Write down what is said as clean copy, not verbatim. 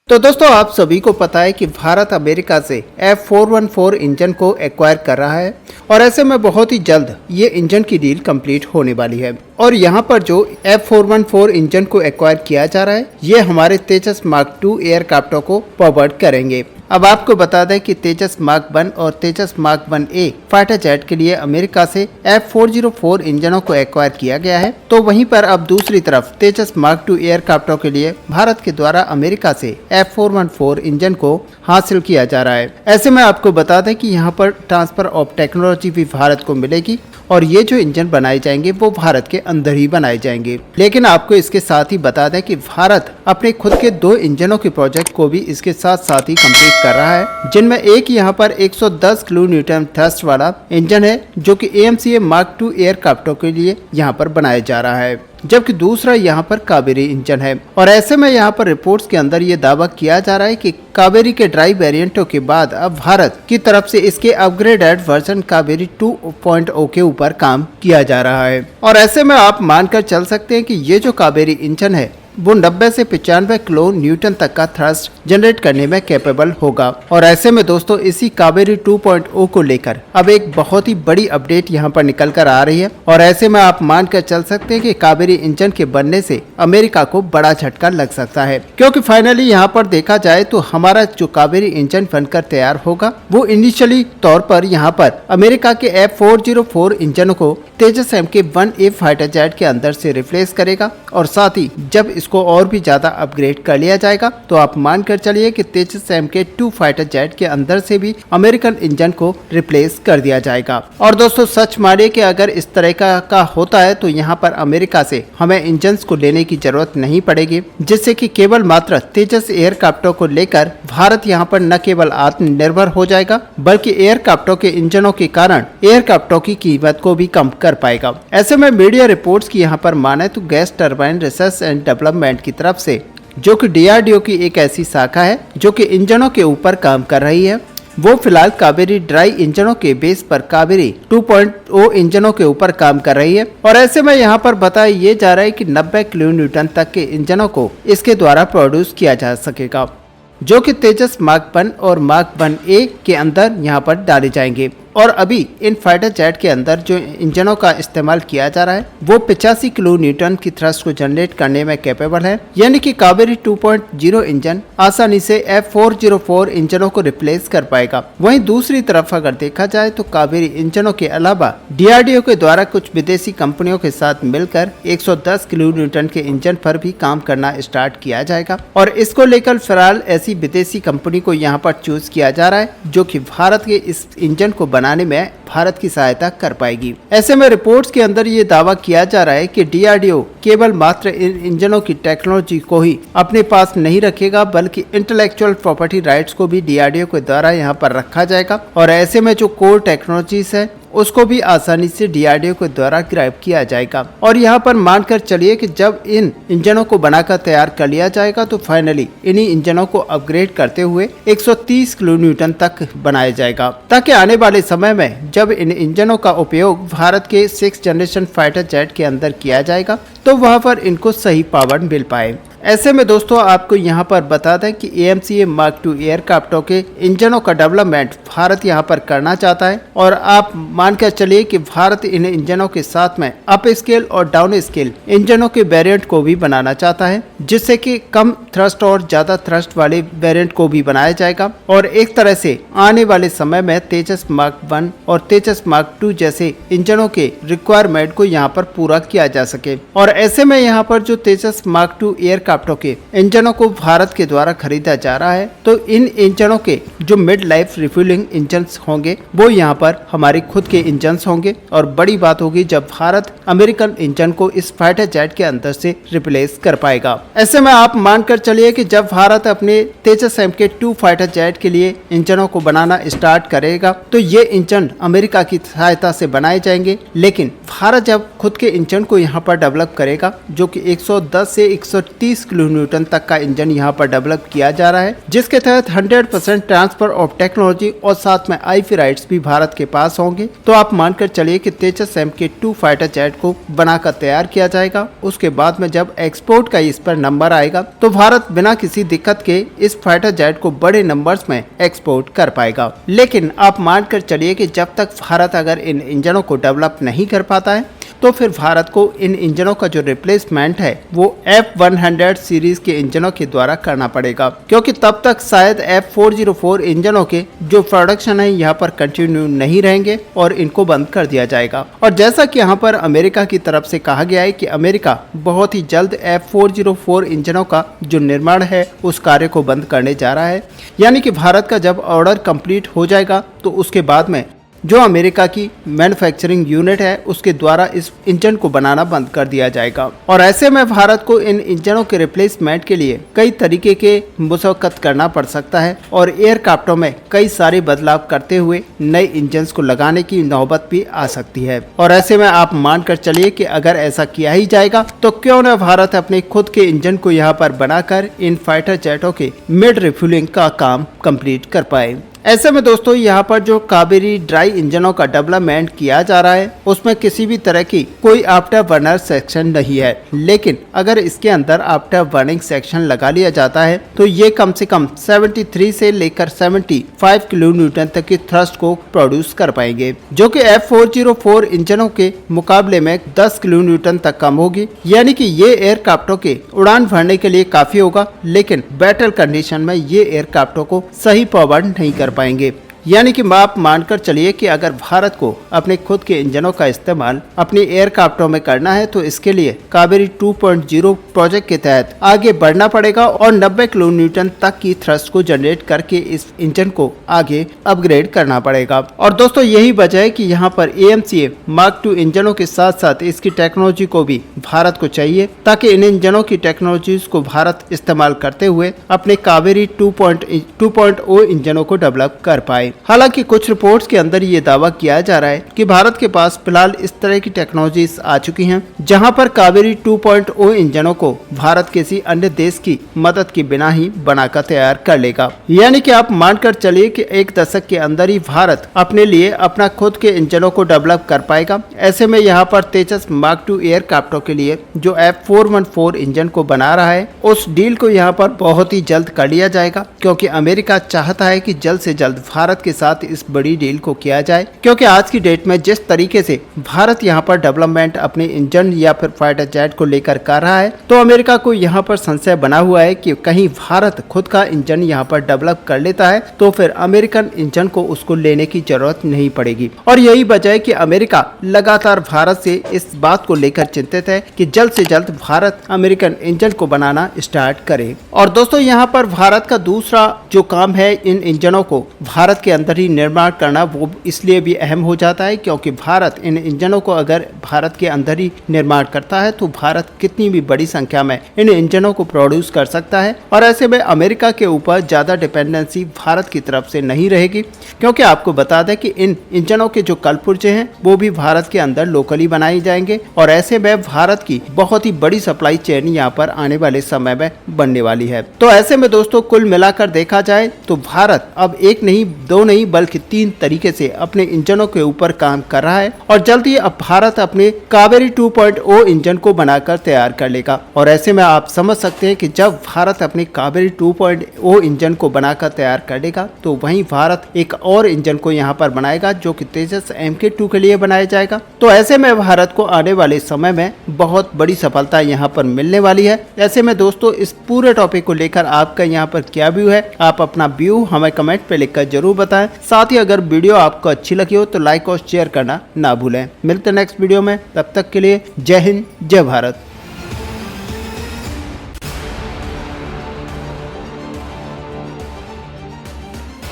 तो दोस्तों आप सभी को पता है कि भारत अमेरिका से F414 इंजन को एक्वायर कर रहा है और ऐसे में बहुत ही जल्द ये इंजन की डील कंप्लीट होने वाली है। और यहाँ पर जो F414 इंजन को एक्वायर किया जा रहा है ये हमारे तेजस मार्क 2 एयरक्राफ्टों को फॉरवर्ड करेंगे। अब आपको बता दें कि तेजस मार्क 1 और तेजस मार्क 1A फाइटर जेट के लिए अमेरिका से F404 इंजनों को एक्वायर किया गया है, तो वहीं पर अब दूसरी तरफ तेजस मार्क 2 एयरक्राफ्टों के लिए भारत के द्वारा अमेरिका से F414 इंजन को हासिल किया जा रहा है। ऐसे में आपको बता दें कि यहाँ पर ट्रांसफर ऑफ टेक्नोलॉजी भी भारत को मिलेगी और ये जो इंजन बनाए जाएंगे वो भारत के अंदर ही बनाए जाएंगे। लेकिन आपको इसके साथ ही बता दें कि भारत अपने खुद के 2 इंजनों के प्रोजेक्ट को भी इसके साथ साथ ही कंप्लीट कर रहा है, जिनमें एक यहाँ पर 110 किलो न्यूटन थ्रस्ट वाला इंजन है जो कि AMCA मार्क 2 एयरक्राफ्टों के लिए यहाँ पर बनाया जा रहा है, जबकि दूसरा यहाँ पर कावेरी इंजन है। और ऐसे में यहाँ पर रिपोर्ट्स के अंदर ये दावा किया जा रहा है कि कावेरी के ड्राई वेरिएंटों के बाद अब भारत की तरफ से इसके अपग्रेडेड वर्जन कावेरी 2.0 के ऊपर काम किया जा रहा है। और ऐसे में आप मानकर चल सकते हैं कि ये जो कावेरी इंजन है वो 90 से 95 किलो न्यूटन तक का थ्रस्ट जनरेट करने में कैपेबल होगा। और ऐसे में दोस्तों इसी कावेरी 2.0 को लेकर अब एक बहुत ही बड़ी अपडेट यहाँ पर निकल कर आ रही है। और ऐसे में आप मानकर चल सकते हैं कि कावेरी इंजन के बनने से अमेरिका को बड़ा झटका लग सकता है, क्योंकि फाइनली यहाँ पर देखा जाए तो हमारा जो कावेरी इंजन बनकर तैयार होगा वो इनिशियली तौर पर यहाँ पर अमेरिका के F404 इंजनों को तेजस MK-1A फाइटर जेट के अंदर से रिप्लेस करेगा। और साथ ही जब इसको और भी ज्यादा अपग्रेड कर लिया जाएगा तो आप मानकर चलिए कि तेजस MK-2 फाइटर जेट के अंदर से भी अमेरिकन इंजन को रिप्लेस कर दिया जाएगा। और दोस्तों सच मानिए कि अगर इस तरह का होता है तो यहाँ पर अमेरिका से हमें इंजन्स को लेने की जरूरत नहीं पड़ेगी, जिससे कि केवल मात्र तेजस एयरक्राफ्टों को लेकर भारत यहाँ पर न केवल आत्मनिर्भर हो जाएगा बल्कि एयरक्राफ्टों के इंजनों के कारण एयरक्राफ्टों की कीमत को भी कम कर पाएगा। ऐसे में मीडिया रिपोर्ट्स की यहाँ पर माने तो gas turbine research and development की तरफ से, जो कि DRDO की एक ऐसी शाखा है जो कि इंजनों के ऊपर काम कर रही है, वो फिलहाल कावेरी ड्राई इंजनों के बेस पर कावेरी 2.0 इंजनों के ऊपर काम कर रही है। और ऐसे में यहाँ पर बताया ये जा रहा है कि 90 किलो न्यूटन तक के इंजनों को इसके द्वारा प्रोड्यूस किया जा सकेगा, जो कि तेजस मार्क 1 और मार्क 1A के अंदर यहाँ पर डाले जाएंगे। और अभी इन फाइटर जेट के अंदर जो इंजनों का इस्तेमाल किया जा रहा है वो 85 किलो न्यूटन की थ्रस्ट को जनरेट करने में कैपेबल है, यानी कि कावेरी 2.0 इंजन आसानी से F404 इंजनों को रिप्लेस कर पाएगा। वहीं दूसरी तरफ अगर देखा जाए तो कावेरी इंजनों के अलावा DRDO के द्वारा कुछ विदेशी कंपनियों के साथ मिलकर 110 किलो न्यूटन के इंजन पर भी काम करना स्टार्ट किया जाएगा। और इसको लेकर फिलहाल ऐसी विदेशी कंपनी को यहाँ पर चूज किया जा रहा है जो कि भारत के इस इंजन को बनाने में भारत की सहायता कर पाएगी। ऐसे में रिपोर्ट्स के अंदर ये दावा किया जा रहा है कि DRDO केवल मात्र इन इंजनों की टेक्नोलॉजी को ही अपने पास नहीं रखेगा बल्कि इंटेलेक्चुअल प्रॉपर्टी राइट्स को भी DRDO के द्वारा यहाँ पर रखा जाएगा। और ऐसे में जो कोर टेक्नोलॉजीज है उसको भी आसानी से DRDO के द्वारा ग्रैब किया जाएगा। और यहाँ पर मानकर चलिए कि जब इन इंजनों को बनाकर तैयार कर लिया जाएगा तो फाइनली इन्हीं इंजनों को अपग्रेड करते हुए 130 किलो न्यूटन तक बनाया जाएगा, ताकि आने वाले समय में जब इन इंजनों का उपयोग भारत के 6th जनरेशन फाइटर जेट के अंदर किया जाएगा तो वहाँ पर इनको सही पावर मिल पाए। ऐसे में दोस्तों आपको यहाँ पर बता दें कि AMCA मार्क 2 एयरक्राफ्टों के इंजनों का डेवलपमेंट भारत यहाँ पर करना चाहता है। और आप मानकर चलिए कि भारत इन इंजनों के साथ में अप स्केल और डाउन स्केल इंजनों के वेरिएंट को भी बनाना चाहता है, जिससे कि कम थ्रस्ट और ज्यादा थ्रस्ट वाले वेरिएंट को भी बनाया जाएगा। और एक तरह से आने वाले समय में तेजस मार्क 1 और तेजस मार्क 2 जैसे इंजनों के रिक्वायरमेंट को यहाँ पर पूरा किया जा सके। और ऐसे में यहाँ पर जो तेजस मार्क 2 एयरक्राफ्टों के इंजनों को भारत के द्वारा खरीदा जा रहा है तो इन इंजनों के जो मिड लाइफ रिफ्यूलिंग इंजन्स होंगे वो यहाँ पर हमारे खुद के इंजन्स होंगे। और बड़ी बात होगी जब भारत अमेरिकन इंजन को इस फाइटर जेट के अंदर से रिप्लेस कर पाएगा। ऐसे में आप मानकर चलिए कि जब भारत अपने तेजस MK-2 फाइटर जेट के लिए इंजनों को बनाना स्टार्ट करेगा तो ये इंजन अमेरिका की सहायता से बनाए जाएंगे। लेकिन भारत जब खुद के इंजन को यहाँ पर डेवलप करेगा जो कि 110 से 130 30 किलो न्यूटन तक का इंजन यहाँ पर डेवलप किया जा रहा है, जिसके तहत 100% ट्रांसफर ऑफ टेक्नोलॉजी और साथ में आईपी राइट्स भी भारत के पास होंगे। तो आप मानकर चलिए कि तेजस MK2 फाइटर जेट को बनाकर तैयार किया जाएगा। उसके बाद में जब एक्सपोर्ट का इस पर नंबर आएगा तो भारत बिना किसी दिक्कत के इस फाइटर जेट को बड़े नंबर्स में एक्सपोर्ट कर पाएगा। लेकिन आप मानकर चलिए कि जब तक भारत अगर इन इंजनों को डेवलप नहीं कर पाता है तो फिर भारत को इन इंजनों का जो रिप्लेसमेंट है वो F100 सीरीज के इंजनों के द्वारा करना पड़ेगा, क्योंकि तब तक शायद F404 इंजनों के जो प्रोडक्शन है यहाँ पर कंटिन्यू नहीं रहेंगे और इनको बंद कर दिया जाएगा। और जैसा कि यहाँ पर अमेरिका की तरफ से कहा गया है कि अमेरिका बहुत ही जल्द F404 इंजनों का जो निर्माण है उस कार्य को बंद करने जा रहा है। यानी कि भारत का जब ऑर्डर कंप्लीट हो जाएगा तो उसके बाद में जो अमेरिका की मैन्युफैक्चरिंग यूनिट है उसके द्वारा इस इंजन को बनाना बंद कर दिया जाएगा। और ऐसे में भारत को इन इंजनों के रिप्लेसमेंट के लिए कई तरीके के मुशक्कत करना पड़ सकता है और एयरक्राफ्टों में कई सारे बदलाव करते हुए नए इंजन को लगाने की नौबत भी आ सकती है। और ऐसे में आप मानकर चलिए कि अगर ऐसा किया ही जाएगा तो क्यों न भारत अपने खुद के इंजन को यहाँ पर बनाकर इन फाइटर जेटों के मिड रिफ्यूलिंग का काम कंप्लीट कर पाए। ऐसे में दोस्तों यहाँ पर जो कावेरी ड्राई इंजनों का डेवलपमेंट किया जा रहा है उसमें किसी भी तरह की कोई आफ्टर बर्नर सेक्शन नहीं है, लेकिन अगर इसके अंदर आफ्टर बर्निंग सेक्शन लगा लिया जाता है तो ये कम से कम 73 से लेकर 75 किलो न्यूटन तक की थ्रस्ट को प्रोड्यूस कर पाएंगे, जो कि F404 इंजनों के मुकाबले में 10 किलो न्यूटन तक कम होगी। यानी कि ये एयरक्राफ्टों के उड़ान भरने के लिए काफी होगा, लेकिन बैटल कंडीशन में ये एयरक्राफ्टों को सही फॉरवर्ड नहीं कर पाएंगे। यानी कि आप मानकर चलिए कि अगर भारत को अपने खुद के इंजनों का इस्तेमाल अपने एयरक्राफ्टों में करना है तो इसके लिए कावेरी 2.0 प्रोजेक्ट के तहत आगे बढ़ना पड़ेगा और 90 किलो न्यूटन तक की थ्रस्ट को जनरेट करके इस इंजन को आगे अपग्रेड करना पड़ेगा। और दोस्तों यही वजह है कि यहाँ पर AMCA Mark II इंजनों के साथ साथ इसकी टेक्नोलॉजी को भी भारत को चाहिए, ताकि इन इंजनों की टेक्नोलॉजीज को भारत इस्तेमाल करते हुए अपने कावेरी 2.0 इंजनों को डेवलप कर पाए। हालांकि कुछ रिपोर्ट्स के अंदर ये दावा किया जा रहा है कि भारत के पास फिलहाल इस तरह की टेक्नोलॉजीज आ चुकी हैं जहां पर कावेरी 2.0 इंजनों को भारत किसी अन्य देश की मदद के बिना ही बनाकर तैयार कर लेगा। यानी कि आप मानकर चलिए कि एक दशक के अंदर ही भारत अपने लिए अपना खुद के इंजनों को डेवलप कर पाएगा। ऐसे में यहाँ पर तेजस मार्क II एयरक्राफ्टों के लिए जो F414 इंजन को बना रहा है उस डील को यहाँ पर बहुत ही जल्द कर लिया जाएगा, क्योंकि अमेरिका चाहता है कि जल्द से जल्द भारत के साथ इस बड़ी डील को किया जाए। क्योंकि आज की डेट में जिस तरीके से भारत यहाँ पर डेवलपमेंट अपने इंजन या फिर फाइटर जेट को लेकर कर रहा है तो अमेरिका को यहाँ पर संशय बना हुआ है कि कहीं भारत खुद का इंजन यहाँ पर डेवलप कर लेता है तो फिर अमेरिकन इंजन को उसको लेने की जरूरत नहीं पड़ेगी। और यही वजह है कि अमेरिका लगातार भारत से इस बात को लेकर चिंतित है कि जल्द से जल्द भारत अमेरिकन इंजन को बनाना स्टार्ट करे। और दोस्तों यहाँ पर भारत का दूसरा जो काम है इन इंजनों को भारत के अंदर ही निर्माण करना, वो इसलिए भी अहम हो जाता है क्योंकि भारत इन इंजनों को अगर भारत के अंदर ही निर्माण करता है तो भारत कितनी भी बड़ी संख्या में इन इंजनों को प्रोड्यूस कर सकता है। और ऐसे में अमेरिका के ऊपर ज्यादा डिपेंडेंसी भारत की तरफ से नहीं रहेगी, क्योंकि आपको बता दें कि इन इंजनों के जो कलपुर्जे हैं वो भी भारत के अंदर लोकली बनाए जाएंगे। और ऐसे में भारत की बहुत ही बड़ी सप्लाई चेन यहाँ पर आने वाले समय में बनने वाली है। तो ऐसे में दोस्तों कुल मिलाकर देखा जाए तो भारत अब एक नहीं दो नहीं बल्कि 3 तरीके से अपने इंजनों के ऊपर काम कर रहा है और जल्द ही अब भारत अपने कावेरी 2.0 इंजन को बनाकर तैयार कर लेगा। और ऐसे में आप समझ सकते हैं कि जब भारत अपने कावेरी 2.0 इंजन को बनाकर तैयार कर लेगा तो वहीं भारत एक और इंजन को यहाँ पर बनाएगा जो कि तेजस MK2 के लिए बनाया जाएगा। तो ऐसे में भारत को आने वाले समय में बहुत बड़ी सफलता यहाँ पर मिलने वाली है। ऐसे में दोस्तों इस पूरे टॉपिक को लेकर आपका यहाँ पर क्या व्यू है, आप अपना व्यू हमें कमेंट पे लिखकर जरूर बताएं। साथ ही अगर वीडियो आपको अच्छी लगी हो तो लाइक और शेयर करना ना भूलें। मिलते हैं नेक्स्ट वीडियो में, तब तक के लिए जय हिंद जय भारत।